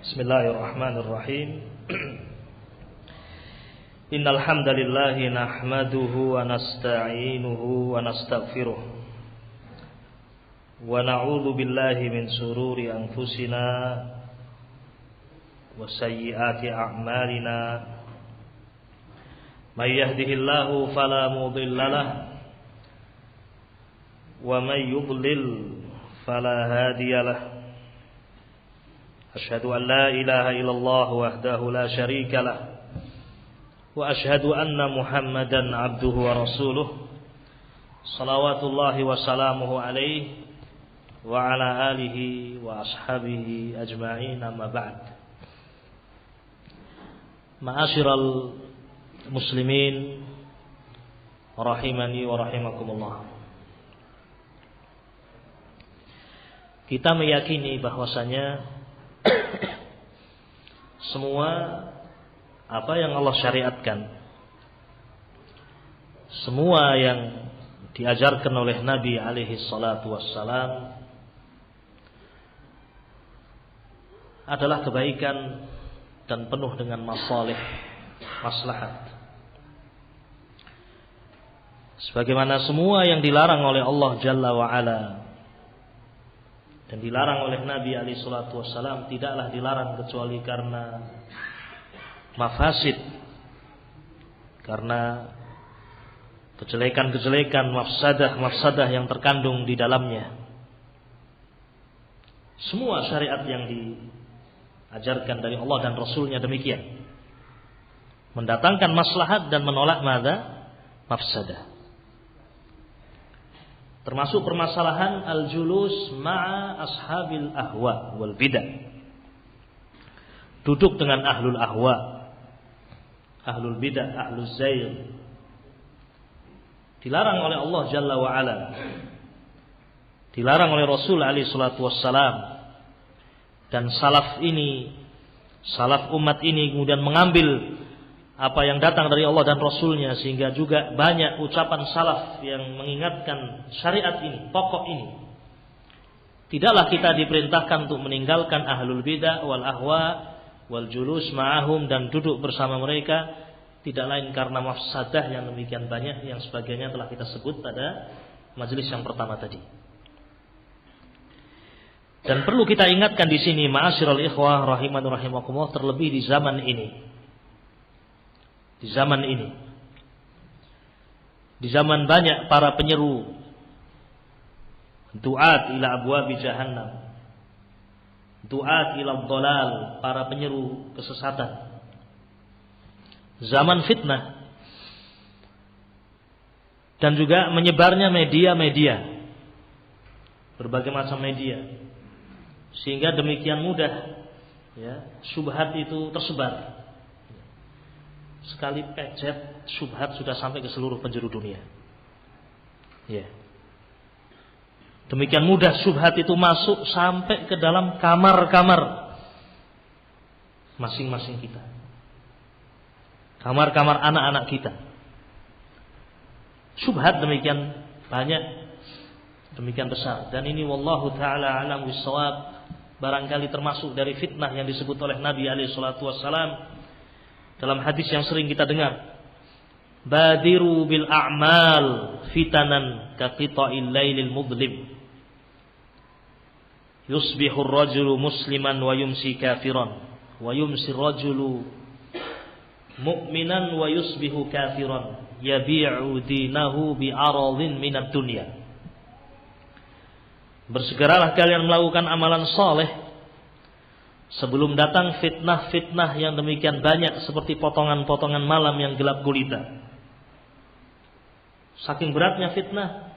Bismillahirrahmanirrahim. Innal hamdalillah nahmaduhu wa nasta'inuhu wa nastaghfiruh wa na'udzu billahi min shururi anfusina wa sayyiati a'malina. May yahdihillahu fala mudilla lahu wa may yudlil fala hadiya lahu. Asyhadu an la ilaha illallah wahdahu la syarika lah wa asyhadu anna Muhammadan abduhu wa rasuluh salawatullahi wa salamuhu alaihi wa ala alihi wa ashabihi ajma'in, amma ba'd. Ma'asyiral muslimin rahimani wa rahimakumullah. Kita meyakini bahwasanya semua apa yang Allah syariatkan, semua yang diajarkan oleh Nabi alaihi salatu wassalam adalah kebaikan dan penuh dengan masalih, maslahat. Sebagaimana semua yang dilarang oleh Allah Jalla wa Ala dan dilarang oleh Nabi alaihi salatu wassalam tidaklah dilarang kecuali karena mafasid, karena kejelekan-kejelekan, mafsadah yang terkandung di dalamnya. Semua syariat yang diajarkan dari Allah dan Rasulnya demikian, mendatangkan maslahat dan menolak mafsadah. Termasuk permasalahan al-julus ma'a ashabil ahwa wal bidah. Duduk dengan ahlul ahwa, ahlul bidah, ahlul zayl. Dilarang oleh Allah Jalla wa Ala. Dilarang oleh Rasul alaihi salatu wassalam. Dan salaf umat ini kemudian mengambil apa yang datang dari Allah dan Rasulnya, sehingga juga banyak ucapan salaf yang mengingatkan syariat ini, pokok ini. Tidaklah kita diperintahkan untuk meninggalkan ahlul bidah wal ahwa wal julus ma'ahum dan duduk bersama mereka, tidak lain karena mafsadah yang demikian banyak yang sebagainya telah kita sebut pada majelis yang pertama tadi. Dan perlu kita ingatkan di sini, ma'asyiral ikhwah rahimani rahimakumullah, terlebih di zaman ini. Di zaman banyak para penyeru du'at ila abwabi jahannam, du'at ila dhalal, para penyeru kesesatan. Zaman fitnah dan juga menyebarnya media-media, berbagai macam media, sehingga demikian mudah syubhat itu tersebar. Sekali pencet syubhat sudah sampai ke seluruh penjuru dunia. Demikian mudah syubhat itu masuk sampai ke dalam kamar-kamar masing-masing kita, kamar-kamar anak-anak kita. Syubhat demikian banyak, demikian besar. Dan ini wallahu ta'ala alam bissawab, barangkali termasuk dari fitnah yang disebut oleh Nabi alaihi salatu wassalam dalam hadis yang sering kita dengar, badiru bil a'mal fitanan ka qita'il lailil mudlim, yusbihu ar-rajulu musliman wa yumsi kafiran, wa yumsi ar-rajulu mu'minan wa yusbihu kafiran, yabi'u dinahu bi aradin minad dunya. Bersegeralah kalian melakukan amalan saleh sebelum datang fitnah-fitnah yang demikian banyak seperti potongan-potongan malam yang gelap gulita. Saking beratnya fitnah,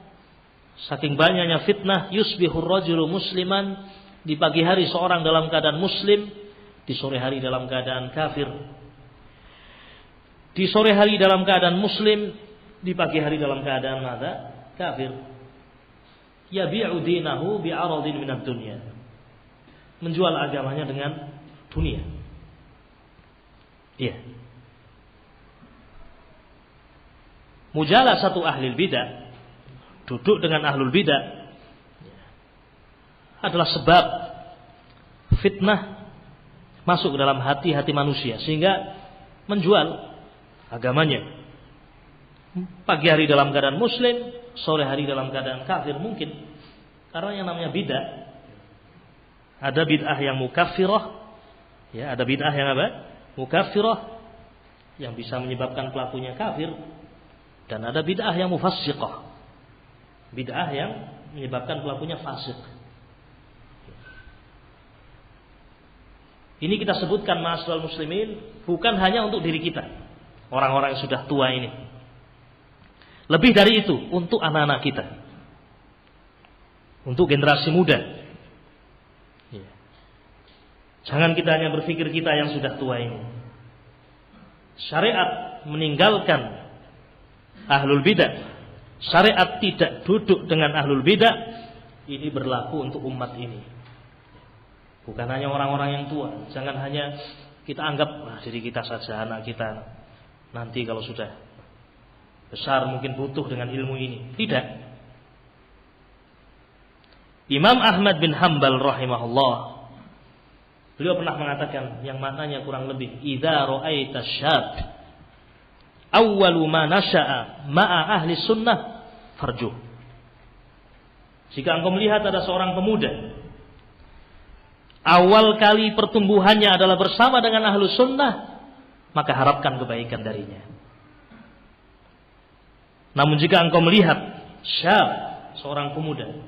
saking banyaknya fitnah, yusbihur rajulu musliman, di pagi hari seorang dalam keadaan muslim, di sore hari dalam keadaan kafir. Di sore hari dalam keadaan muslim, di pagi hari dalam keadaan kafir. Yabi'u dinahu bi'aradin minad dunya, menjual agamanya dengan dunia. Mujalah satu ahli bidah, duduk dengan ahlul bidah, adalah sebab fitnah masuk ke dalam hati-hati manusia sehingga menjual agamanya. Pagi hari dalam keadaan muslim, sore hari dalam keadaan kafir mungkin. Karena yang namanya bid'ah, ada bid'ah yang mukaffirah, ya, ada bid'ah yang apa? Mukaffirah yang bisa menyebabkan pelakunya kafir, dan ada bid'ah yang mufassiqah. Bid'ah yang menyebabkan pelakunya fasik. Ini kita sebutkan ma'asyiral muslimin bukan hanya untuk diri kita, orang-orang yang sudah tua ini. Lebih dari itu, untuk anak-anak kita, untuk generasi muda. Jangan kita hanya berpikir kita yang sudah tua ini. Syariat meninggalkan ahlul bidah, syariat tidak duduk dengan ahlul bidah. Ini berlaku untuk umat ini, bukan hanya orang-orang yang tua. Jangan hanya kita anggap diri kita saja, anak kita nanti kalau sudah besar mungkin butuh dengan ilmu ini. Tidak. Imam Ahmad bin Hanbal rahimahullah, beliau pernah mengatakan yang maknanya kurang lebih, idza ra'aita syab awwalu ma nasha'a ma'a ahli sunnah farjuh. Jika engkau melihat ada seorang pemuda awal kali pertumbuhannya adalah bersama dengan ahlu sunnah, maka harapkan kebaikan darinya. Namun jika engkau melihat syab, seorang pemuda,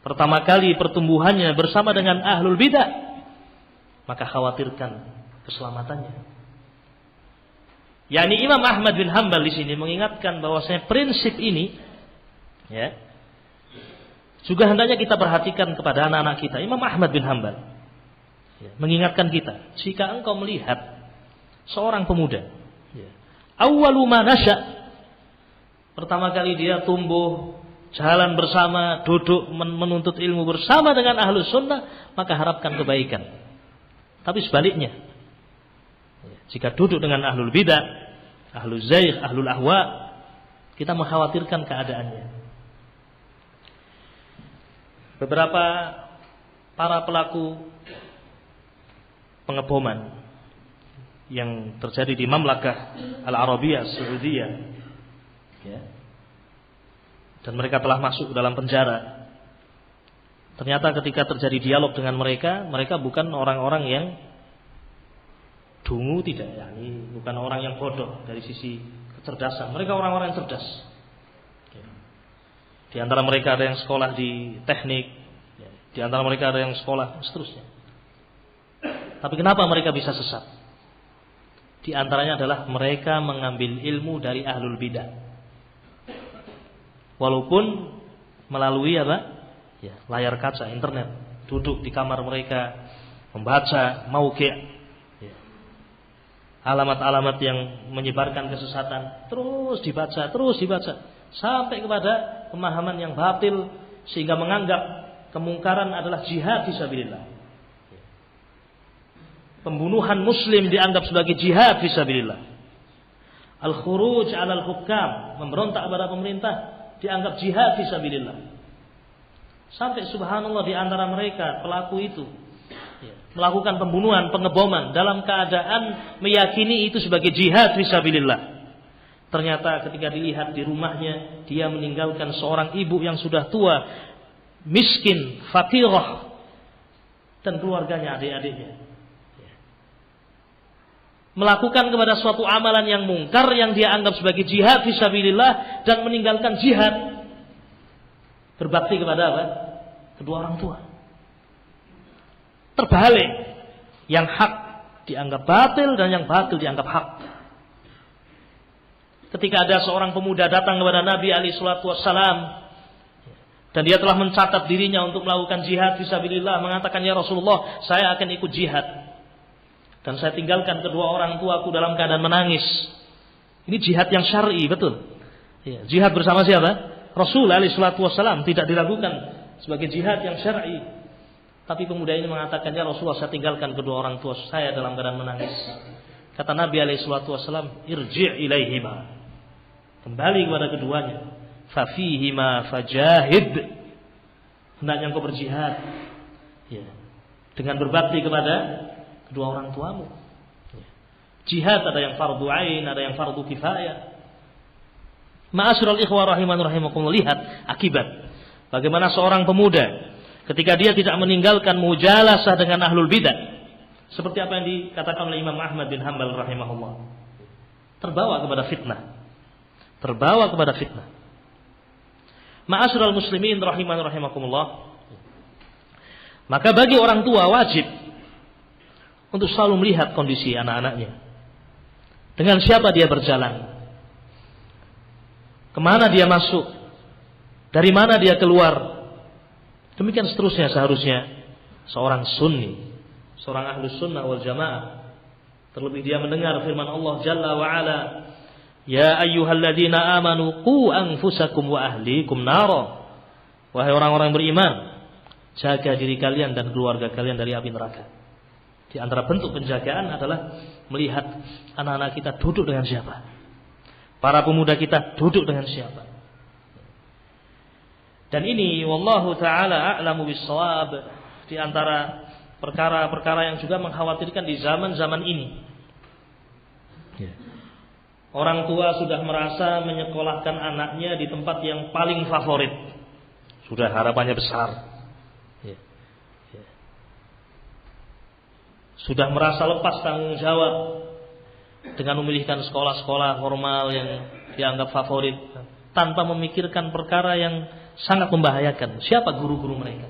pertama kali pertumbuhannya bersama dengan ahlul bidah, maka khawatirkan keselamatannya. Yani Imam Ahmad bin Hanbal di sini mengingatkan bahwasanya prinsip ini, ya, juga hendaknya kita perhatikan kepada anak-anak kita. Imam Ahmad bin Hanbal, ya, mengingatkan kita, jika engkau melihat seorang pemuda, ya, awwalu ma nasya, pertama kali dia tumbuh, jalan bersama, duduk menuntut ilmu bersama dengan ahlus sunnah, maka harapkan kebaikan. Tapi sebaliknya, jika duduk dengan ahlul bidah, ahlul zaygh, ahlul ahwa, kita mengkhawatirkan keadaannya. Beberapa para pelaku pengeboman yang terjadi di Mamlakah Al-Arabiyah Saudiyah, ya, dan mereka telah masuk dalam penjara. Ternyata ketika terjadi dialog dengan mereka, mereka bukan orang-orang yang dungu, tidak, yakni bukan orang yang bodoh dari sisi kecerdasan. Mereka orang-orang yang cerdas. Di antara mereka ada yang sekolah di teknik, di antara mereka ada yang sekolah seterusnya. Tapi kenapa mereka bisa sesat? Di antaranya adalah mereka mengambil ilmu dari ahlul bidah, walaupun melalui apa? Ya, layar kaca internet, duduk di kamar mereka membaca mauqi', ya, alamat-alamat yang menyebarkan kesesatan, terus dibaca sampai kepada pemahaman yang batil, sehingga menganggap kemungkaran adalah jihad fisabilillah. Pembunuhan muslim dianggap sebagai jihad fisabilillah. Al-khuruj 'alal hukam, memberontak kepada pemerintah, dianggap jihad fisabilillah. Sampai subhanallah di antara mereka pelaku itu, ya, melakukan pembunuhan, pengeboman dalam keadaan meyakini itu sebagai jihad fisabilillah. Ternyata ketika dilihat di rumahnya, dia meninggalkan seorang ibu yang sudah tua, miskin, fakirah, dan keluarganya, adik-adiknya. Ya. Melakukan kepada suatu amalan yang mungkar yang dia anggap sebagai jihad fisabilillah, dan meninggalkan jihad, berbakti kepada apa? Kedua orang tua. Terbalik, yang hak dianggap batil dan yang batil dianggap hak. Ketika ada seorang pemuda datang kepada Nabi SAW, dan dia telah mencatat dirinya untuk melakukan jihad fisabilillah, mengatakan, ya Rasulullah, saya akan ikut jihad, dan saya tinggalkan kedua orang tuaku dalam keadaan menangis. Ini jihad yang syar'i, betul. Ya, jihad bersama siapa? Rasul SAW, tidak dilakukan sebagai jihad yang syar'i. Tapi pemuda ini mengatakan, ya Rasulullah, saya tinggalkan kedua orang tua saya dalam keadaan menangis. Kata Nabi SAW, irji' ilaihima, kembali kepada keduanya, fafihima fajahid, hendaknya engkau berjihad, ya, dengan berbakti kepada kedua orang tuamu. Jihad ada yang fardu ain, ada yang fardu kifayah. Ma'asyiral ikhwah rahiman rahimakumullah, lihat akibat bagaimana seorang pemuda ketika dia tidak meninggalkan mujalasah dengan ahlul bidah, seperti apa yang dikatakan oleh Imam Ahmad bin Hanbal rahimahullah, terbawa kepada fitnah. Ma'asyiral muslimin rahiman rahimakumullah, maka bagi orang tua wajib untuk selalu melihat kondisi anak-anaknya, dengan siapa dia berjalan, kemana dia masuk, dari mana dia keluar. Demikian seterusnya seharusnya seorang sunni, seorang ahlus sunnah wal jamaah. Terlebih dia mendengar firman Allah Jalla wa Ala, ya ayyuhalladzina amanu qu anfusakum wa ahlikum nara. Wahai orang-orang beriman, jaga diri kalian dan keluarga kalian dari api neraka. Di antara bentuk penjagaan adalah melihat anak-anak kita duduk dengan siapa, para pemuda kita duduk dengan siapa. Dan ini wallahu taala a'lamu bis-shawab, di antara perkara-perkara yang juga mengkhawatirkan di zaman-zaman ini. Orang tua sudah merasa menyekolahkan anaknya di tempat yang paling favorit. Sudah harapannya besar. Sudah merasa lepas tanggung jawab dengan memilihkan sekolah-sekolah formal yang dianggap favorit, tanpa memikirkan perkara yang sangat membahayakan. Siapa guru-guru mereka?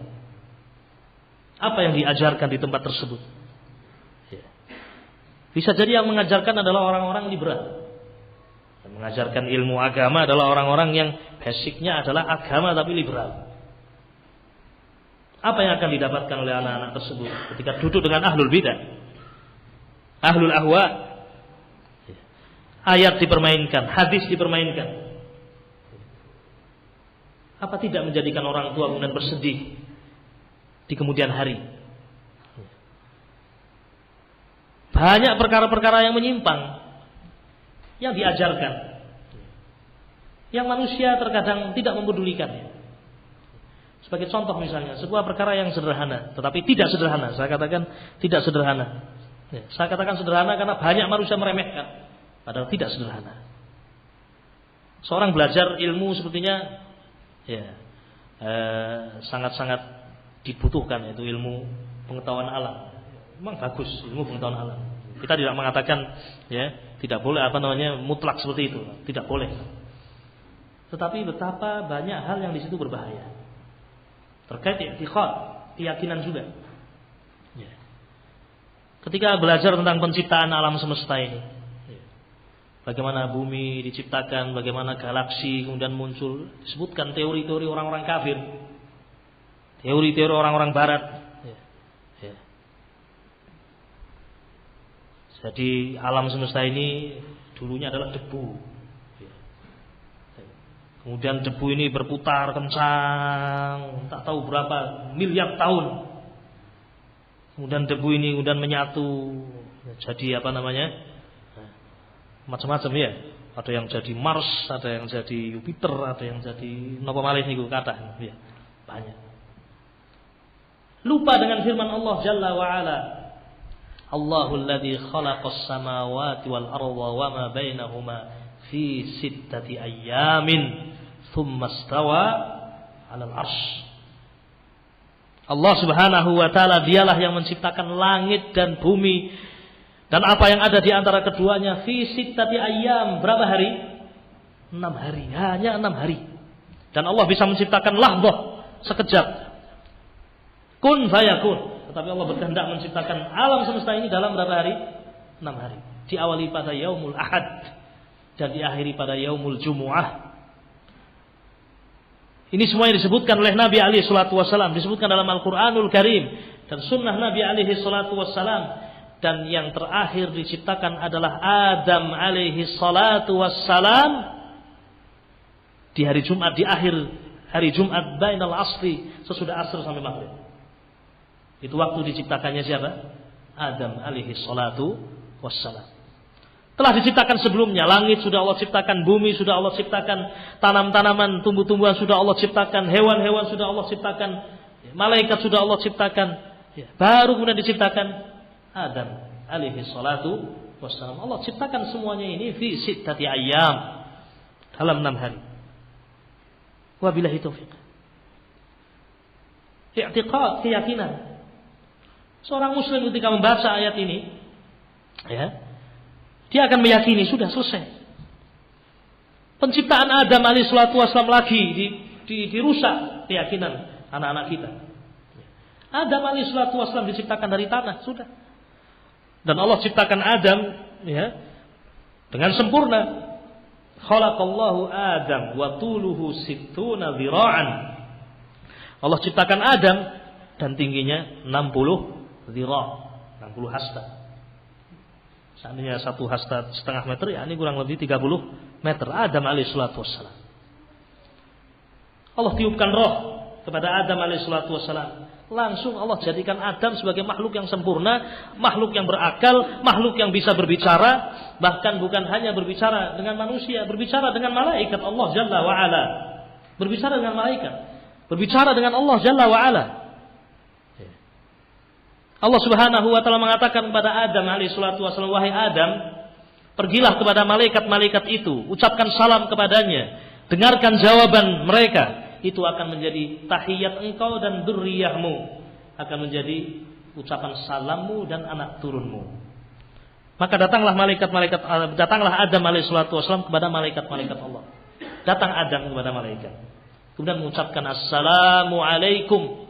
Apa yang diajarkan di tempat tersebut? Bisa jadi yang mengajarkan adalah orang-orang liberal. Yang mengajarkan ilmu agama adalah orang-orang yang basicnya adalah agama tapi liberal. Apa yang akan didapatkan oleh anak-anak tersebut ketika duduk dengan ahlul bidah, ahlul ahwa? Ayat dipermainkan, hadis dipermainkan. Apa tidak menjadikan orang tua kemudian bersedih di kemudian hari? Banyak perkara-perkara yang menyimpang yang diajarkan, yang manusia terkadang tidak mempedulikannya. Sebagai contoh misalnya, sebuah perkara yang sederhana, tetapi tidak sederhana. Saya katakan tidak sederhana. Saya katakan sederhana karena banyak manusia meremehkan, padahal tidak sederhana. Seorang belajar ilmu sepertinya sangat-sangat dibutuhkan, yaitu ilmu pengetahuan alam. Memang bagus ilmu pengetahuan alam. Kita tidak mengatakan tidak boleh mutlak seperti itu, tidak boleh. Tetapi betapa banyak hal yang di situ berbahaya. Terkait i'tiqad, keyakinan juga. Ketika belajar tentang penciptaan alam semesta ini, bagaimana bumi diciptakan, bagaimana galaksi kemudian muncul, disebutkan teori-teori orang-orang kafir, teori-teori orang-orang barat. Jadi alam semesta ini dulunya adalah debu. Kemudian debu ini berputar kencang, tak tahu berapa miliar tahun. Kemudian debu ini kemudian menyatu, jadi macam-macam ya. Ada yang jadi Mars, ada yang jadi Jupiter, ada yang jadi napa malih niku kathah ya. Banyak. Lupa dengan firman Allah Jalla wa Ala. Allahul ladzi khalaqas samawati wal arda wa ma bainahuma fi sittati ayyamin thumma istawa 'alal 'arsy. Allah Subhanahu wa taala dialah yang menciptakan langit dan bumi dan apa yang ada di antara keduanya fi sittati ayyam. Berapa hari? 6 hari. Hanya 6 hari. Dan Allah bisa menciptakan lahdzah, sekejap. Kun fayakun. Tetapi Allah berkehendak menciptakan alam semesta ini dalam berapa hari? 6 hari. Diawali pada yaumul ahad dan diakhiri pada yaumul jumu'ah. Ini semua yang disebutkan oleh Nabi alaihi salatu wassalam, disebutkan dalam Al-Qur'anul Karim dan sunnah Nabi alaihi salatu wassalam. Dan yang terakhir diciptakan adalah Adam alaihi salatu wassalam di hari Jumat, di akhir hari Jumat bainal asri, sesudah asr sampai maghrib. Itu waktu diciptakannya siapa? Adam alaihi salatu wassalam. Telah diciptakan sebelumnya, langit sudah Allah ciptakan, bumi sudah Allah ciptakan, tanam-tanaman, tumbuh-tumbuhan sudah Allah ciptakan, hewan-hewan sudah Allah ciptakan, malaikat sudah Allah ciptakan. Baru kemudian diciptakan Adam alaihi salatu wassalam. Allah ciptakan semuanya ini fi sittati ayyam, dalam 6 hari. Wabillahi taufiq. I'tiqad, keyakinan. Seorang muslim ketika membaca ayat ini, ya, dia akan meyakini sudah selesai. Penciptaan Adam alaihi salatu wassalam lagi dirusak keyakinan anak-anak kita. Adam alaihi salatu wassalam diciptakan dari tanah, sudah. Dan Allah ciptakan Adam, ya, dengan sempurna. Khalaqallahu Adam wa tuluhu 60 dhira'an. Allah ciptakan Adam dan tingginya 60 dhira', 60 hasta. Seandainya 1 hasta setengah meter, ya ini kurang lebih 30 meter. Adam alaihi salatu wassalam. Allah tiupkan roh kepada Adam alaihi salatu wassalam. Langsung Allah jadikan Adam sebagai makhluk yang sempurna, makhluk yang berakal, makhluk yang bisa berbicara, bahkan bukan hanya berbicara dengan manusia, berbicara dengan malaikat Allah Jalla wa Ala. Berbicara dengan malaikat, berbicara dengan Allah Jalla wa Ala. Allah Subhanahu wa taala mengatakan kepada Adam alaihi salatu wasallam, wahai Adam, pergilah kepada malaikat-malaikat itu, ucapkan salam kepadanya, dengarkan jawaban mereka. Itu akan menjadi tahiyat engkau dan dzurriyyahmu, akan menjadi ucapan salammu dan anak turunmu. Maka datanglah Adam alaihi salatu wasallam kepada malaikat-malaikat Allah. Datang Adam kepada malaikat, kemudian mengucapkan assalamu alaikum.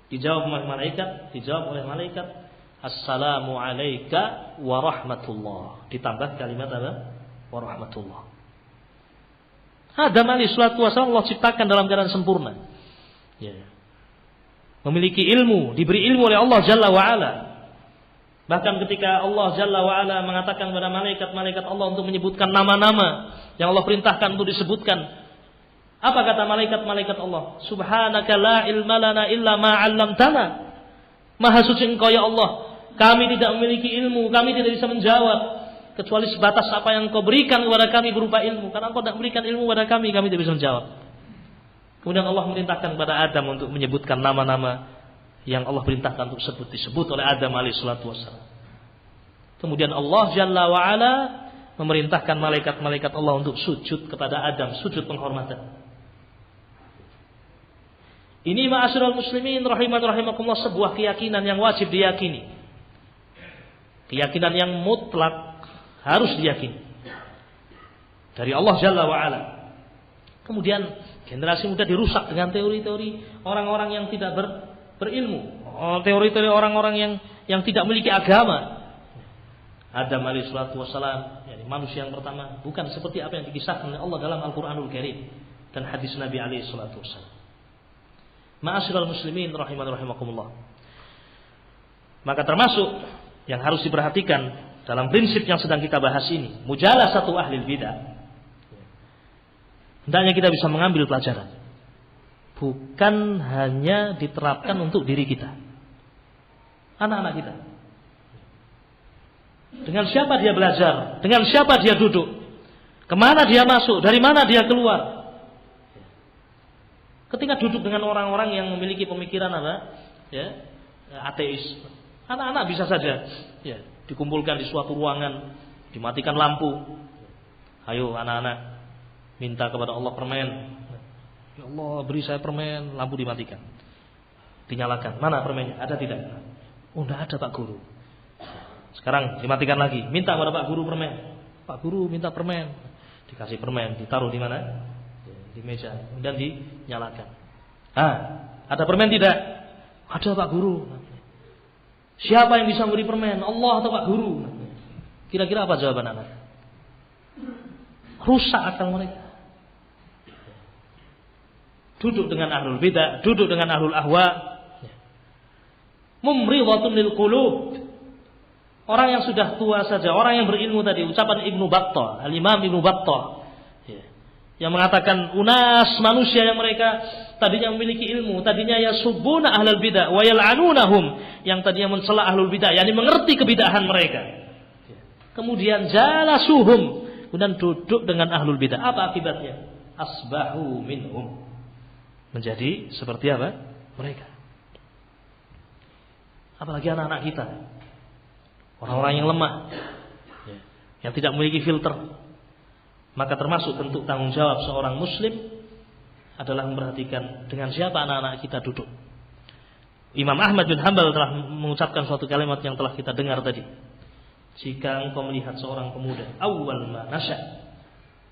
Dijawab oleh malaikat, assalamu alayka wa rahmatullah. Ditambah kalimat apa? Wa rahmatullah. Adam alaihi salatu wasallam Allah ciptakan dalam keadaan sempurna. Ya. Memiliki ilmu, diberi ilmu oleh Allah Jalla wa Ala. Bahkan ketika Allah Jalla wa Ala mengatakan kepada malaikat-malaikat Allah untuk menyebutkan nama-nama yang Allah perintahkan untuk disebutkan, apa kata malaikat-malaikat Allah? Subhanaka la ilma lana illa ma 'allamtana. Maha suci Engkau ya Allah, kami tidak memiliki ilmu, kami tidak bisa menjawab kecuali sebatas apa yang Engkau berikan kepada kami berupa ilmu. Karena Engkau tidak berikan ilmu kepada kami tidak bisa menjawab. Kemudian Allah merintahkan kepada Adam untuk menyebutkan nama-nama yang Allah perintahkan untuk disebut oleh Adam alaihi salatu wassalam. Kemudian Allah Jalla wa Ala memerintahkan malaikat-malaikat Allah untuk sujud kepada Adam, sujud penghormatan. Ini ma'asyiral muslimin rahimakumullah, sebuah keyakinan yang wajib diyakini. Keyakinan yang mutlak harus diyakini dari Allah Jalla wa Ala. Kemudian generasi muda dirusak dengan teori-teori orang-orang yang tidak berilmu, teori-teori orang-orang yang tidak memiliki agama. Adam alaihi salatu wassalam, yakni manusia yang pertama, bukan seperti apa yang dikisahkan oleh Allah dalam Al-Qur'anul Karim dan hadis Nabi alaihi salatu wassalam. Ma'asyiral muslimin rahimakumullah. Maka termasuk yang harus diperhatikan dalam prinsip yang sedang kita bahas ini, mujalasatu ahlil bidah. Hendaknya kita bisa mengambil pelajaran. Bukan hanya diterapkan untuk diri kita, anak-anak kita. Dengan siapa dia belajar, dengan siapa dia duduk, kemana dia masuk, dari mana dia keluar. Ketika duduk dengan orang-orang yang memiliki pemikiran apa, ya, ateis, anak-anak bisa saja, ya, dikumpulkan di suatu ruangan, dimatikan lampu. Ayo anak-anak, minta kepada Allah permen. Ya Allah, beri saya permen, lampu dimatikan, dinyalakan. Mana permennya? Ada tidak? Oh, tidak ada Pak Guru. Sekarang dimatikan lagi, minta kepada Pak Guru permen. Pak Guru minta permen, dikasih permen, ditaruh di mana? Di meja, kemudian dinyalakan. Ada permen tidak? Ada Pak Guru. Siapa yang bisa memberi permen? Allah atau Pak Guru? Kira-kira apa jawaban anak? Rusak akal mereka. Duduk dengan ahlul bidah, duduk dengan ahlul ahwa. Mumridhatun lil qulub. Orang yang sudah tua saja, orang yang berilmu tadi, ucapan Ibnu Battah, Al-Imam Ibnu Battah, yang mengatakan unas manusia yang mereka tadinya memiliki ilmu, tadinya yasubbuna ahlul bidah wa yal'anunahum, yang tadinya mencela ahlul bidah, yakni mengerti kebidahan mereka. Kemudian jalasuhum, kemudian duduk dengan ahlul bidah. Apa akibatnya? Asbahu minhum. Menjadi seperti apa? Mereka. Apalagi anak-anak kita. orang-orang yang lemah, yang tidak memiliki filter. Maka termasuk bentuk tanggung jawab seorang muslim adalah memperhatikan dengan siapa anak-anak kita duduk. Imam Ahmad bin Hanbal telah mengucapkan suatu kalimat yang telah kita dengar tadi. Jika engkau melihat seorang pemuda awal ma nasya,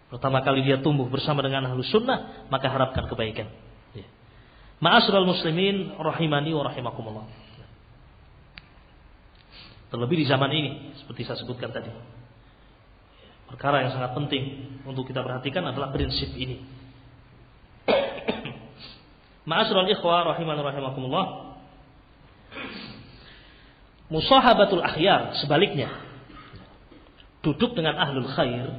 pertama kali dia tumbuh bersama dengan ahlus sunnah, maka harapkan kebaikan. Ma'asyiral muslimin rahimani wa rahimakumullah. Terlebih di zaman ini, seperti saya sebutkan tadi, perkara yang sangat penting untuk kita perhatikan adalah prinsip ini. Ma'asyiral ikhwah rahimani wa rahimakumullah. Musahabatul akhyar, sebaliknya, duduk dengan ahlul khair.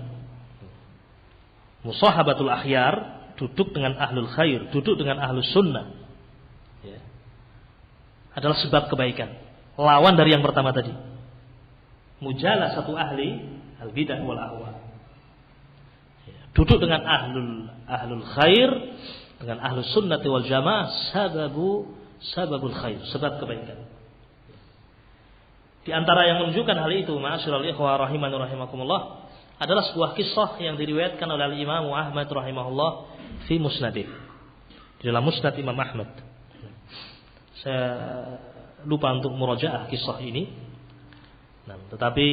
Musahabatul akhyar, duduk dengan ahlul khair, duduk dengan ahlus sunnah, adalah sebab kebaikan. Lawan dari yang pertama tadi, mujalasatu ahli al bidah wal ahwa. Duduk dengan ahlul khair, dengan ahlus sunnah wal jamaah, sababul khair, sebab kebaikan. Di antara yang menunjukkan hal itu, ma'asyiral ikhwah rahimani rahimakumullah, adalah sebuah kisah yang diriwayatkan oleh Imam Ahmad rahimahullah fi musnadih, di dalam musnad Imam Ahmad. Saya lupa untuk murajaah kisah ini. Nah, tetapi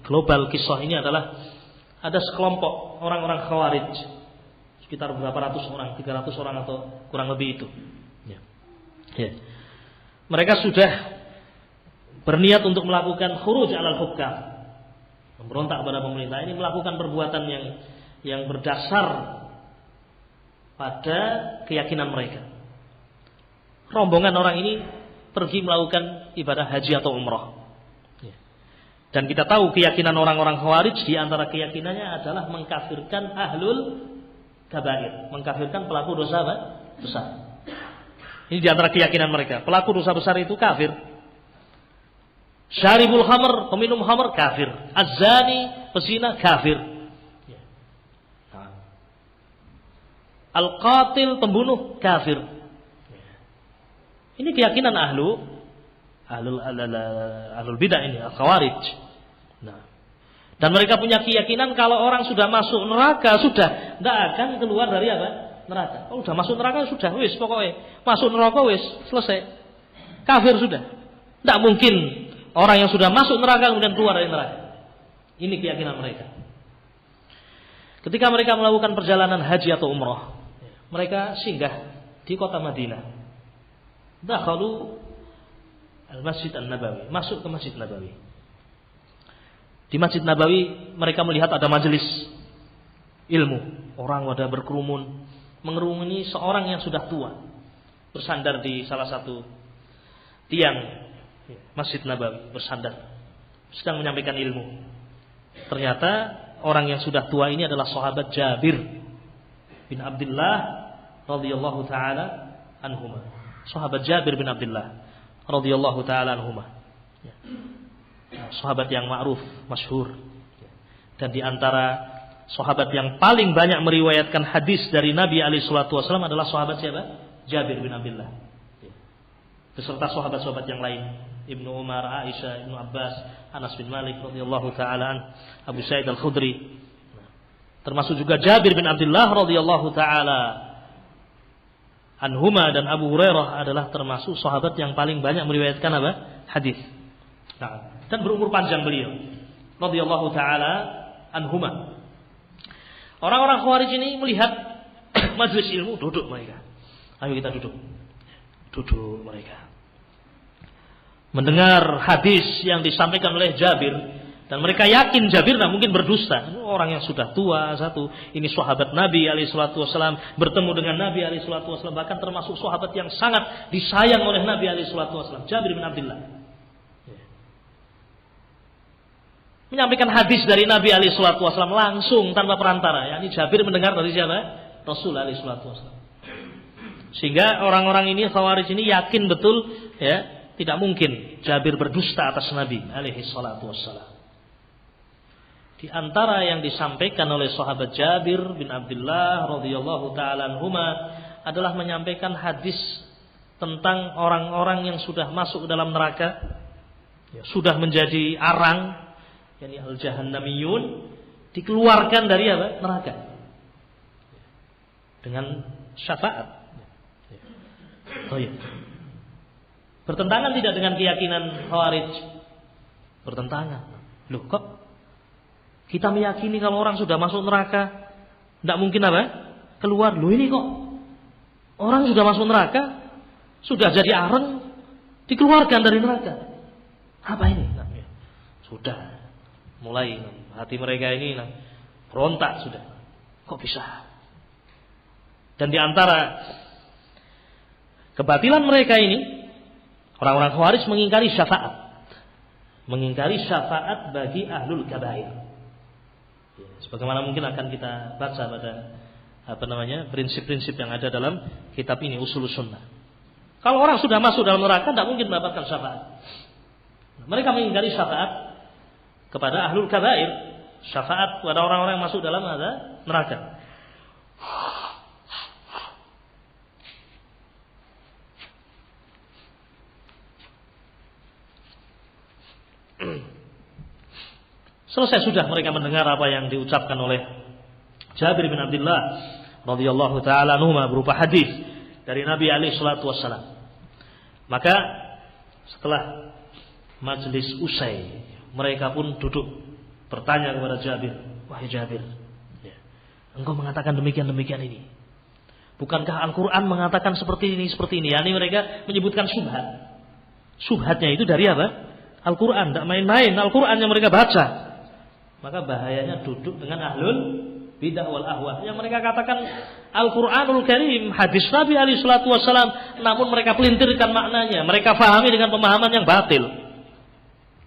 global kisah ini adalah ada sekelompok orang-orang Khawarij, sekitar berapa ratus orang, 300 orang atau kurang lebih itu. Mereka sudah berniat untuk melakukan khuruj alal hukam, memberontak pada pemerintah. Ini melakukan perbuatan yang berdasar pada keyakinan mereka. Rombongan orang ini pergi melakukan ibadah haji atau umrah. Dan kita tahu keyakinan orang-orang Khawarij, di antara keyakinannya adalah mengkafirkan ahlul kabair, mengkafirkan pelaku dosa besar. Ini di antara keyakinan mereka. Pelaku dosa besar itu kafir. Syaribul khamr, peminum khamr, kafir. Az-zani, pezina, kafir. Al-qatil, pembunuh, kafir. Ini keyakinan ahlul bidah ini, al-khawarij. Nah, dan mereka punya keyakinan kalau orang sudah masuk neraka, sudah tidak akan keluar dari apa? Neraka. Kalau sudah masuk neraka, sudah wis pokoknya masuk neraka wis selesai. Kafir sudah. Tidak mungkin orang yang sudah masuk neraka kemudian keluar dari neraka. Ini keyakinan mereka. Ketika mereka melakukan perjalanan haji atau umrah, mereka singgah di kota Madinah. Dakhalu al-Masjid An-Nabawi, masuk ke Masjid Nabawi. Di Masjid Nabawi mereka melihat ada majelis ilmu, orang pada berkerumun, mengerumuni seorang yang sudah tua, bersandar di salah satu tiang Masjid Nabawi, bersandar, sedang menyampaikan ilmu. Ternyata orang yang sudah tua ini adalah sahabat Jabir bin Abdullah radhiyallahu taala anhuma. Sahabat Jabir bin Abdullah radhiyallahu taala anhuma. Sahabat yang ma'ruf, masyhur. Dan di antara sahabat yang paling banyak meriwayatkan hadis dari Nabi alaihi salatu wasallam adalah sahabat siapa? Jabir bin Abdullah. Beserta sahabat-sahabat yang lain, Ibnu Umar, Aisyah, Ibnu Abbas, Anas bin Malik radhiyallahu taala, Abu Sa'id Al-Khudri. Termasuk juga Jabir bin Abdullah radhiyallahu taala anhuma, dan Abu Hurairah adalah termasuk sahabat yang paling banyak meriwayatkan apa? Hadis. Nah, dan berumur panjang beliau radhiyallahu taala anhuma. Orang-orang Khawarij ini melihat majelis ilmu, duduk mereka. Ayo kita duduk. Duduk mereka. Mendengar hadis yang disampaikan oleh Jabir, dan mereka yakin Jabir tidak mungkin berdusta. Orang yang sudah tua satu, ini sahabat Nabi alaihi salatu wasallam, bertemu dengan Nabi alaihi salatu wasallam, bahkan termasuk sahabat yang sangat disayang oleh Nabi alaihi salatu wasallam, Jabir bin Abdullah. Menyampaikan hadis dari Nabi alaihi salatu wasallam langsung tanpa perantara. Yani Jabir mendengar dari siapa? Rasul alaihi salatu wasallam. Sehingga orang-orang ini, Khawarij ini yakin betul, ya, tidak mungkin Jabir berdusta atas Nabi alaihi salatu wasallam. Di antara yang disampaikan oleh sahabat Jabir bin Abdullah radhiyallahu taala anhuma adalah menyampaikan hadis tentang orang-orang yang sudah masuk ke dalam neraka, ya, sudah menjadi arang, yakni al-jahannamiyun, dikeluarkan dari apa? Neraka dengan syafaat. Oh iya. Bertentangan tidak dengan keyakinan Khawarij? Bertentangan. Loh kok kita meyakini kalau orang sudah masuk neraka tidak mungkin apa? Keluar. Loh ini kok orang sudah masuk neraka, sudah jadi arang, dikeluarkan dari neraka. Apa ini? Nah, ya. Sudah mulai hati mereka ini berontak sudah. Kok bisa? Dan di antara kebatilan mereka ini, orang-orang Khawarij mengingkari syafaat. Mengingkari syafaat bagi ahlul kabair. Sebagaimana mungkin akan kita baca pada prinsip-prinsip yang ada dalam kitab ini, Ushulus Sunnah. Kalau orang sudah masuk dalam neraka, tidak mungkin mendapatkan syafaat. Mereka mengingkari syafaat kepada ahlul kabair. Syafaat kepada orang-orang yang masuk dalam neraka. Selesai sudah mereka mendengar apa yang diucapkan oleh Jabir bin Abdullah radhiyallahu taala anhu berupa hadis dari Nabi alaihi salatu wassalam. Maka setelah majelis usai, mereka pun duduk bertanya kepada Jabir, "Wahai Jabir, ya, engkau mengatakan demikian ini. Bukankah Al-Qur'an mengatakan seperti ini?" Yani mereka menyebutkan syubhat. Syubhatnya itu dari apa? Al-Quran, tidak main-main. Al-Quran yang mereka baca. Maka bahayanya duduk dengan ahlul bidah wal ahwa. Yang mereka katakan Al-Quranul Karim, hadis Nabi alaihi salatu wassalam, namun mereka pelintirkan maknanya. Mereka fahami dengan pemahaman yang batil.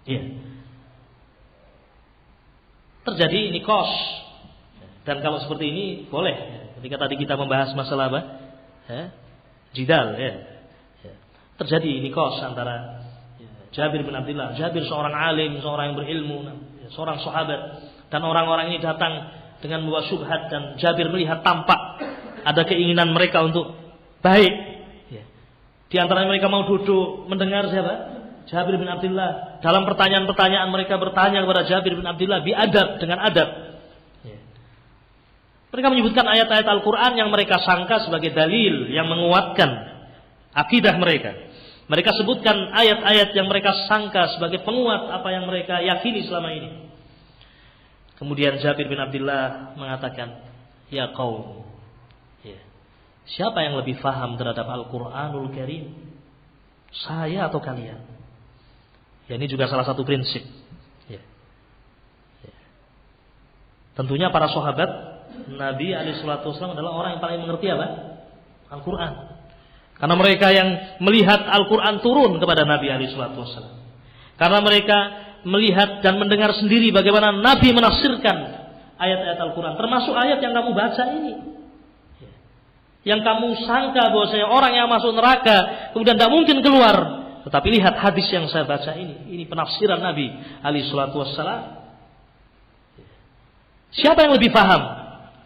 Ya. Terjadi nikos. Dan kalau seperti ini boleh. Ketika tadi kita membahas masalah apa? Jidal. Ya. Terjadi nikos antara Jabir bin Abdullah. Jabir seorang alim, seorang yang berilmu, seorang sahabat, dan orang-orang ini datang dengan membawa syubhat, dan Jabir melihat tampak ada keinginan mereka untuk baik. Di antara mereka mau duduk mendengar siapa? Jabir bin Abdullah. Dalam pertanyaan-pertanyaan mereka bertanya kepada Jabir bin Abdullah biadab, dengan adab. Mereka menyebutkan ayat-ayat Al-Quran yang mereka sangka sebagai dalil yang menguatkan akidah mereka. Mereka sebutkan ayat-ayat yang mereka sangka sebagai penguat apa yang mereka yakini selama ini. Kemudian Jabir bin Abdullah mengatakan, "Ya qaum, siapa yang lebih faham terhadap Al-Quranul Karim? Saya atau kalian?" Ini juga salah satu prinsip. Tentunya para sahabat Nabi alaihi salatu wasallam adalah orang yang paling mengerti apa? Al-Quran. Karena mereka yang melihat Al-Quran turun kepada Nabi alaihi salatu wasallam. Karena mereka melihat dan mendengar sendiri bagaimana Nabi menafsirkan ayat-ayat Al-Quran. Termasuk ayat yang kamu baca ini. Yang kamu sangka bahwasanya orang yang masuk neraka kemudian tidak mungkin keluar. Tetapi lihat hadis yang saya baca ini. Ini penafsiran Nabi alaihi salatu wasallam. Siapa yang lebih paham?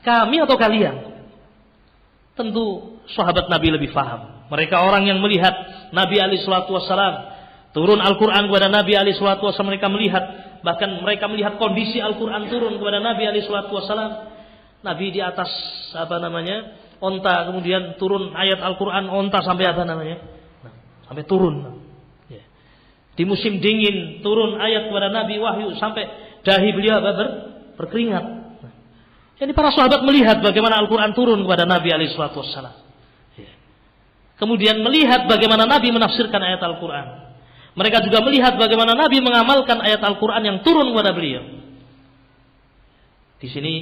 Kami atau kalian? Tentu sahabat Nabi lebih paham. Mereka orang yang melihat Nabi alaihi salatu wassalam turun Al-Quran kepada Nabi alaihi salatu wassalam. Mereka melihat, bahkan mereka melihat kondisi Al-Quran turun kepada Nabi alaihi salatu wassalam. Nabi di atas onta, kemudian turun ayat Al-Quran, onta sampai sampai turun. Di musim dingin turun ayat kepada Nabi wahyu sampai dahi beliau berkeringat. Jadi para sahabat melihat bagaimana Al-Quran turun kepada Nabi alaihi salatu wassalam. Kemudian melihat bagaimana Nabi menafsirkan ayat Al-Quran. Mereka juga melihat bagaimana Nabi mengamalkan ayat Al-Quran yang turun kepada beliau. Di sini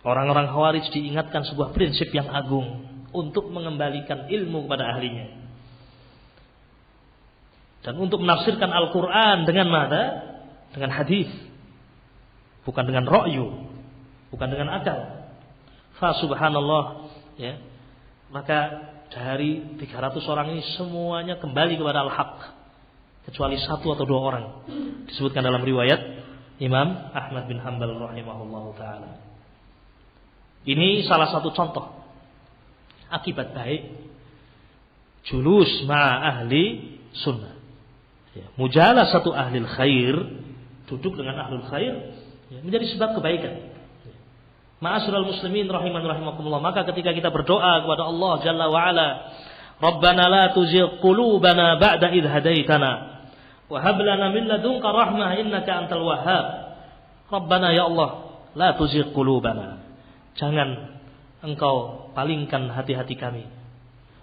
orang-orang Khawarij diingatkan sebuah prinsip yang agung untuk mengembalikan ilmu kepada ahlinya. Dan untuk menafsirkan Al-Quran dengan mata, dengan hadis, bukan dengan ra'yu, bukan dengan akal. Fa subhanallah, ya. Maka dari 300 orang ini semuanya kembali kepada al-haq, kecuali 1 atau 2 orang disebutkan dalam riwayat Imam Ahmad bin Hanbal rahimahullahu taala. Ini salah satu contoh akibat baik julus ma ahli sunnah. Ya, mujalasatu ahlil khair, duduk dengan ahlul khair, ya, menjadi sebab kebaikan. Ma'asyiral muslimin rahiman rahimakumullah, maka ketika kita berdoa kepada Allah Jalla wa Ala, Rabbana la tuzigh qulubana ba'da idh hadaitana wa hab lana min ladunka rahmah innaka antal wahhab. Rabbana ya Allah, la tuzigh qulubana. Jangan Engkau palingkan hati-hati kami.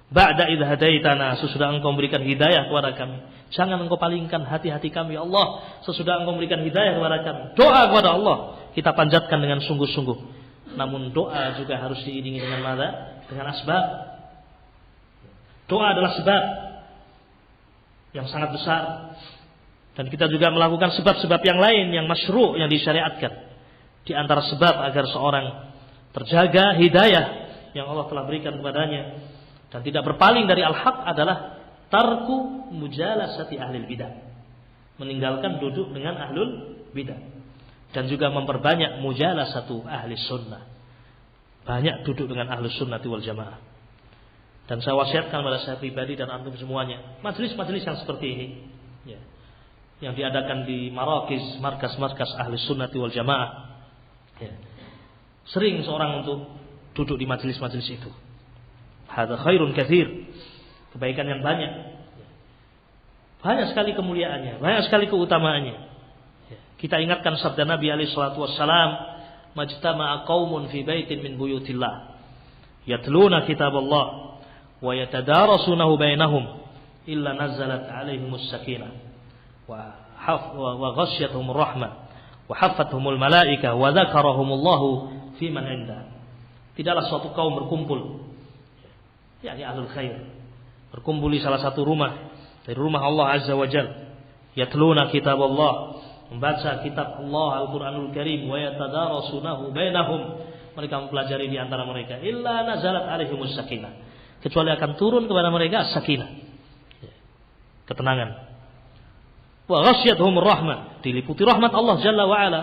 Ba'da idh hadaitana, sesudah Engkau memberikan hidayah kepada kami. Jangan Engkau palingkan hati-hati kami ya Allah, sesudah Engkau memberikan hidayah kepada kami. Doa kepada Allah kita panjatkan dengan sungguh-sungguh. Namun doa juga harus diiringi dengan mana? Dengan asbab. Doa adalah sebab yang sangat besar. Dan kita juga melakukan sebab-sebab yang lain yang masyru' yang disyariatkan. Di antara sebab agar seorang terjaga hidayah yang Allah telah berikan kepadanya dan tidak berpaling dari al-haq adalah tarku mujalasati ahlil bidah, meninggalkan duduk dengan ahlul bidah, dan juga memperbanyak mujalasatu ahli sunnah, banyak duduk dengan ahli sunnati wal jamaah. Dan saya wasiatkan pada saya pribadi dan antum semuanya, majelis-majelis yang seperti ini ya, yang diadakan di marakiz, markas-markas ahli sunnati wal jamaah ya, sering seorang untuk duduk di majelis-majelis itu. Hadza khairun katsir, kebaikan yang banyak. Banyak sekali kemuliaannya, banyak sekali keutamaannya. Kita ingatkan sabda Nabi alaihi salatu wassalam, majtama'a qaumun fi baitin min buyutillah yatluna kitaballah wa yatadarasunahu bainahum illa nazalat alaihimus sakinah wa ghasyiyatuhumur rahmah wa hafathumul malaikah wa dzakarahumullahu fi man inda. Tidaklah suatu kaum berkumpul, yakni ahlul khair, berkumpul di salah satu rumah dari rumah Allah Azza wa Jalla, yatluna kitab Allah, membaca kitab Allah Al-Qur'anul Karim, wa yatadarasunahu bainahum, mereka mempelajari di antara mereka, illa nazalat alaihimus sakinah, kecuali akan turun kepada mereka as-sakinah, ketenangan, wa ghasyiyatuhumur rahmah, diliputi rahmat Allah Jalla wa Ala,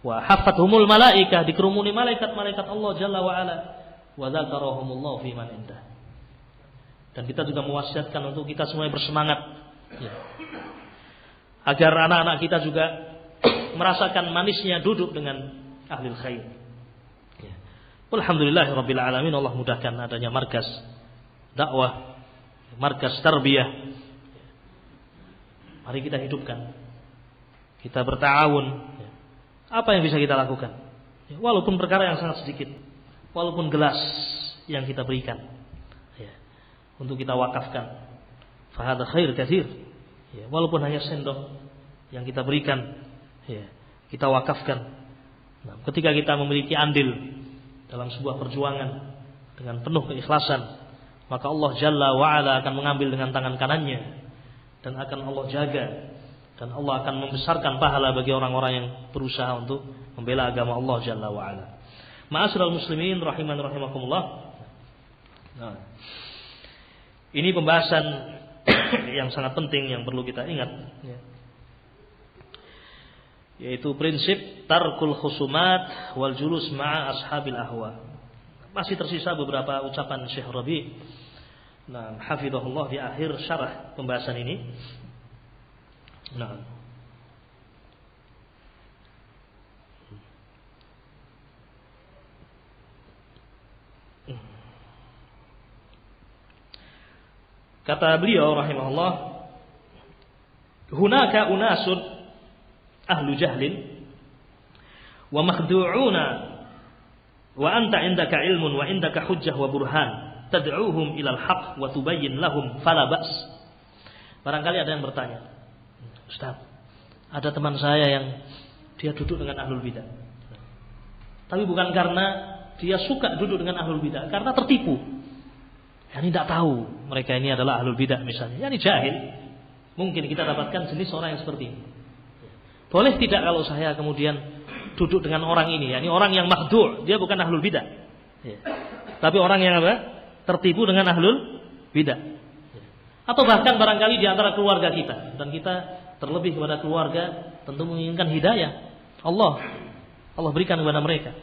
wa hafathumul malaikah, dikerumuni malaikat-malaikat Allah Jalla wa Ala, wa dzakarahumullahu fi man indah. Dan kita juga mewasiatkan untuk kita semuanya bersemangat ya, agar anak-anak kita juga merasakan manisnya duduk dengan ahlul khair ya. Alhamdulillahirabbil alamin, Allah mudahkan adanya markas dakwah, markas tarbiyah. Mari kita hidupkan, kita berta'awun ya. Apa yang bisa kita lakukan ya, walaupun perkara yang sangat sedikit, walaupun gelas yang kita berikan ya, untuk kita wakafkan, fahadha khair katsir ya, walaupun hanya sendok yang kita berikan ya, kita wakafkan. Nah, ketika kita memiliki andil dalam sebuah perjuangan dengan penuh keikhlasan, maka Allah Jalla wa Ala akan mengambil dengan tangan kanannya dan akan Allah jaga, dan Allah akan membesarkan pahala bagi orang-orang yang berusaha untuk membela agama Allah Jalla wa Ala. Ma'asyiral muslimin rahiman rahimakumullah. Nah, ini pembahasan yang sangat penting yang perlu kita ingat ya, yaitu prinsip tarkul khusumat wal julus ma'a ashabil ahwa. Masih tersisa beberapa ucapan Syekh Rabi', nah, hafizahullah, di akhir syarah pembahasan ini. Nah, kata beliau rahimahullah, hunaka unasun ahlu jahlin wa makhdu'una wa anta indaka ilmun wa indaka hujjah wa burhan tad'uuhum ilal haq wa tubayyin lahum fala ba's. Barangkali ada yang bertanya, Ustaz, ada teman saya yang dia duduk dengan ahlul bidah, tapi bukan karena dia suka duduk dengan ahlul bidah, karena tertipu. Yani tidak tahu mereka ini adalah ahlul bidah misalnya, yani jahil. Mungkin kita dapatkan jenis orang yang seperti ini. Boleh tidak kalau saya kemudian duduk dengan orang ini, yani orang yang makhdu', dia bukan ahlul bidah ya, tapi orang yang apa? Tertipu dengan ahlul bidah. Atau bahkan barangkali di antara keluarga kita, dan kita terlebih kepada keluarga tentu menginginkan hidayah Allah berikan kepada mereka.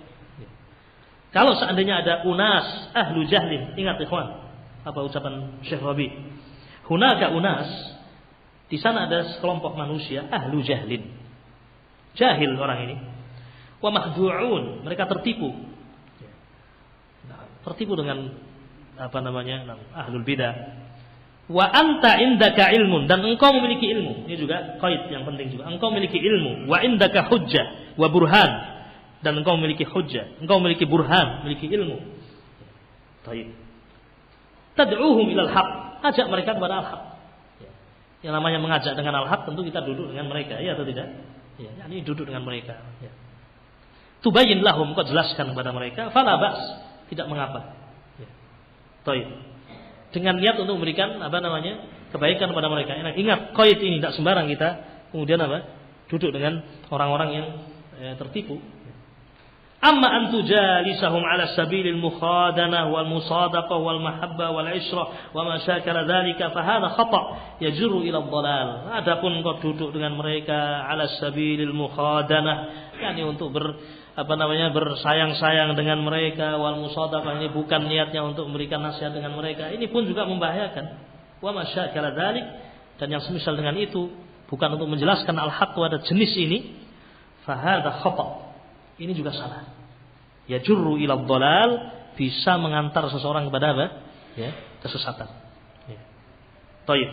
Kalau seandainya ada unas ahlu jahlin, ingat ikhwan apa ucapan Syekh Rabi', hunaka unas Di sana ada sekelompok manusia ahlu jahlin. Jahil orang ini. Wa makhdu'un, mereka tertipu. Tertipu dengan ahlul bidah. Wa anta indaka ilmun, dan engkau memiliki ilmu. Ini juga qaid yang penting juga. Engkau memiliki ilmu. Wa indaka hujjah wa burhan, dan engkau memiliki hujjah, engkau memiliki burhan, memiliki ilmu. Baik. Tad'uhum ilal haq, ajak mereka kepada al-haq. Yang namanya mengajak dengan al-haq tentu kita duduk dengan mereka, ya atau tidak? Ya, ini duduk dengan mereka. Ya. Tubayyin lahum, kau jelaskan kepada mereka, fala ba's, tidak mengapa. Ya. Baik. Dengan niat untuk memberikan kebaikan kepada mereka. Ingat, qaid ini tidak sembarang kita kemudian duduk dengan orang-orang yang tertipu. Amma an tujalisahum ala sabilil mukhadanah wal musadaqah wal mahabbah wal ishrah wa ma syakala dzalika fa hadha khata' yajru ila dhalal. Adapun kau duduk dengan mereka ala sabilil mukhadanah, yakni untuk bersayang-sayang dengan mereka, wal musadaqah, ini bukan niatnya untuk memberikan nasihat dengan mereka, ini pun juga membahayakan. Wa ma syakala dzalik, dan yang semisal dengan itu bukan untuk menjelaskan al-haq pada jenis ini, fa hadha khata'. Ini juga salah. Ya jurru ila dhalal, bisa mengantar seseorang kepada kesesatan. Ya. Baik.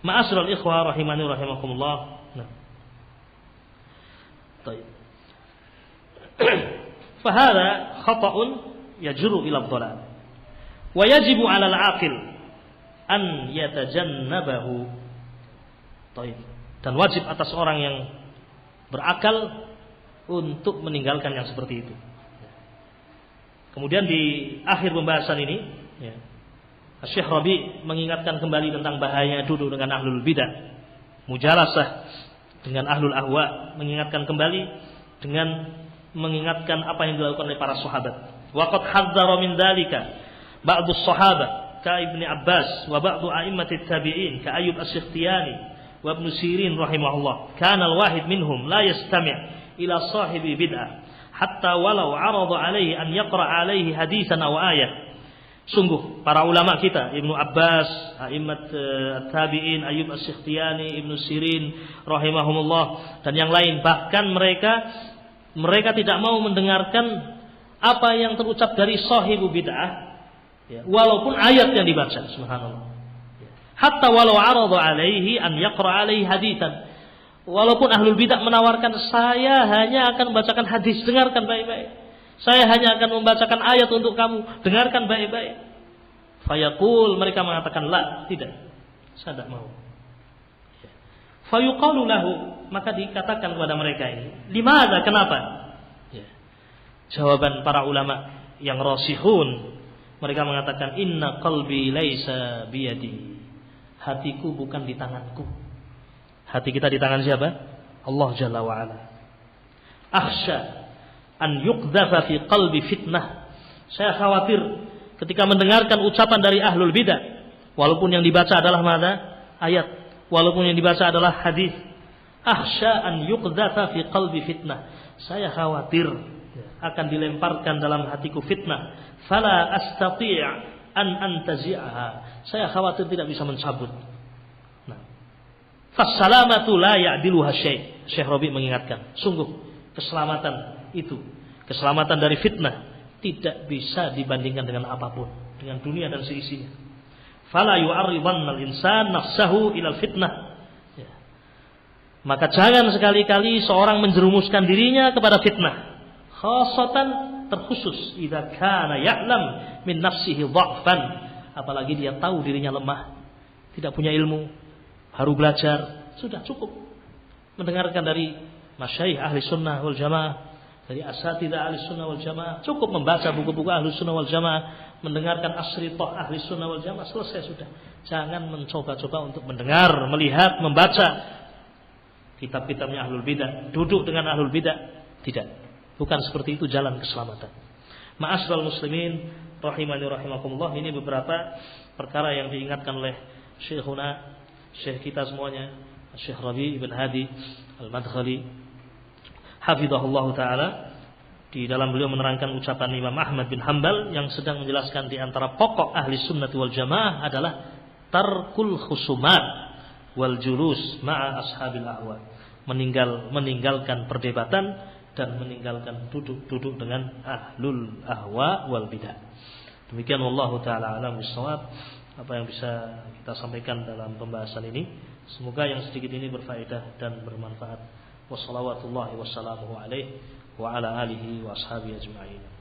Ma'asyiral ikhwah rahimani rahimakumullah. Nah. Baik. Fa hadha khata'un yajurru ila dhalal. Wa yajibu 'ala al-'aqil an yatajannabahu. Baik. Dan wajib atas orang yang berakal untuk meninggalkan yang seperti itu. Kemudian di akhir pembahasan ini, Syekh Rabi mengingatkan kembali tentang bahaya duduk dengan ahlul bidah, mujalasah dengan ahlul ahwa, mengingatkan kembali dengan mengingatkan apa yang dilakukan oleh para sahabat. Waqad hadzara min dzalika ba'du sahabat ka Ibnu Abbas wa ba'du a'immatit tabi'in ka Ayyub As-Sikhtiyani wa Ibnu Sirin rahimahullah. Kana al-wahid minhum la yastami' ila sahibi bid'ah hatta walau 'arada 'alaihi an yaqra 'alaihi hadisan aw ayat. Sungguh para ulama kita, Ibnu Abbas, a'immat at-tabi'in, Ayyub As-Sikhtiyani, Ibnu Sirin rahimahumullah, dan yang lain, bahkan mereka tidak mau mendengarkan apa yang terucap dari sahibu bid'ah, walaupun ayat yang dibaca, subhanallah. Hatta walau 'arada 'alaihi an yaqra 'alaihi hadisan. Walaupun ahlul bidah menawarkan, saya hanya akan membacakan hadis, dengarkan baik-baik. Saya hanya akan membacakan ayat untuk kamu, dengarkan baik-baik. Fayaqul, mereka mengatakan, la, tidak, saya tidak mau. Fayuqalu lahu, maka dikatakan kepada mereka ini, limadha, kenapa? Jawaban para ulama yang rasihun, mereka mengatakan, inna qalbi laisa biyadi. Hatiku bukan di tanganku. Hati kita di tangan siapa? Allah Jalla wa'ala. Akhsha an yuqdhafa fi qalbi fitnah. Saya khawatir ketika mendengarkan ucapan dari ahlul bidah, walaupun yang dibaca adalah ayat, walaupun yang dibaca adalah hadis. Akhsha an yuqdhafa fi qalbi fitnah. Saya khawatir akan dilemparkan dalam hatiku fitnah. Fala astati' an antazi'aha. Saya khawatir tidak bisa mencabut. Fassalamatu la ya'diluha syai'. Syekh Rabi mengingatkan, sungguh keselamatan itu, keselamatan dari fitnah tidak bisa dibandingkan dengan apapun, dengan dunia dan seisinya. Fala yu'arridanna al-insan nafsahu ila fitnah. Maka jangan sekali-kali seorang menjerumuskan dirinya kepada fitnah. Khasatan, terkhusus idza kana ya'lam min nafsihi dha'fan, apalagi dia tahu dirinya lemah, tidak punya ilmu, baru belajar, sudah cukup mendengarkan dari masyayikh ahli sunnah wal jamaah, dari asatidzah ahli sunnah wal jamaah, cukup membaca buku-buku ahli sunnah wal jamaah, mendengarkan asritah ahli sunnah wal jamaah, selesai sudah. Jangan mencoba-coba untuk mendengar, melihat, membaca kitab-kitabnya ahlul bidah, duduk dengan ahlul bidah. Tidak, bukan seperti itu jalan keselamatan. Ma'asyiral muslimin rahimani rahimakumullah, ini beberapa perkara yang diingatkan oleh Syekhuna, Syekh kita semuanya, Syekh Rabi ibn Hadi Al-Madkhali hafizahullah ta'ala, di dalam beliau menerangkan ucapan Imam Ahmad bin Hanbal yang sedang menjelaskan di antara pokok ahli sunnah wal jamaah adalah tarkul khusumat, wal julus ma'a ashabil ahwa. Meninggalkan perdebatan dan meninggalkan duduk dengan ahlul ahwa wal bidah. Demikian wallahu taala alam bissawab apa yang bisa kita sampaikan dalam pembahasan ini. Semoga yang sedikit ini berfaedah dan bermanfaat. Wassalawatullahi wassalamuhu alaihi wa ala alihi wa ashabihi ajma'in.